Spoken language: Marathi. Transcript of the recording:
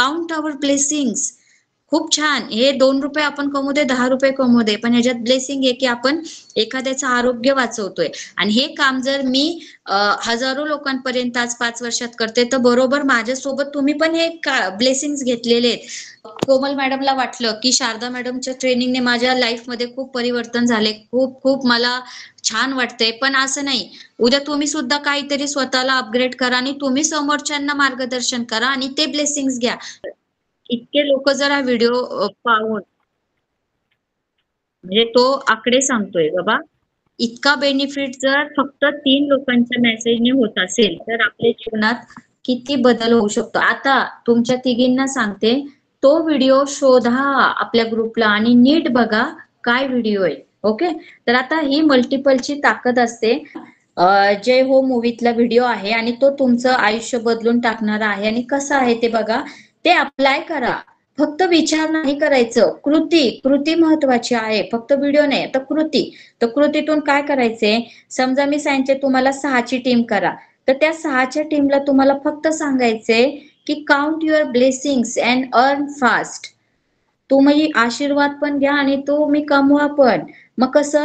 काउंट आवर ब्लेसिंग्स. खूप छान. हे 2 रुपये आपण कमवू दे, 10 रुपये कमवू दे, पण ह्याच्यात ब्लेसिंग आहे की आपण एखाद्याचं आरोग्य वाचवतोय. आणि हे काम जर मी हजारो लोकांपर्यंत आज 5 वर्षात करते, तर बरोबर माझ्यासोबत तुम्ही पण हे ब्लेसिंग्स घेतलेले आहेत. कोमल मॅडमला वाटलं की शारदा मॅडमच्या ट्रेनिंगने माझ्या लाईफमध्ये खूप परिवर्तन झाले, खूप खूप मला छान वाटतंय. पण असं नाही, उद्या तुम्ही सुद्धा काहीतरी स्वतःला अपग्रेड करा आणि तुम्ही समोरच्यांना मार्गदर्शन करा आणि ते ब्लेसिंग्स घ्या. इतके लोक जर हा व्हिडिओ पाहून, म्हणजे तो आकडे सांगतोय बाबा, इतका बेनिफिट जर फक्त 3 लोकांच्या मेसेजने होत असेल, तर आपल्या जीवनात किती बदल होऊ शकतो. आता तुमच्या तिघींना सांगते, तो व्हिडिओ शोधा आपल्या ग्रुपला आणि नीट बघा काय व्हिडिओ आहे. ओके, तर आता ही मल्टिपलची ताकद असते. जय हो मूवीतला व्हिडिओ आहे आणि तो तुमचं आयुष्य बदलून टाकणारा आहे. आणि कसं आहे ते बघा, ते अप्लाय करा. फक्त विचार नाही करायचं, कृती कृती महत्वाची आहे. फक्त व्हिडिओ नाही, तर कृती. तर कृतीतून काय करायचंय, समजा मी सांगितले तुम्हाला 6ची टीम करा, तर त्या 6च्या टीमला तुम्हाला फक्त सांगायचंय की count your blessings and earn fast. तुम्ही आशीर्वाद पण घ्या आणि तुम्ही कमवा पण. मग कसं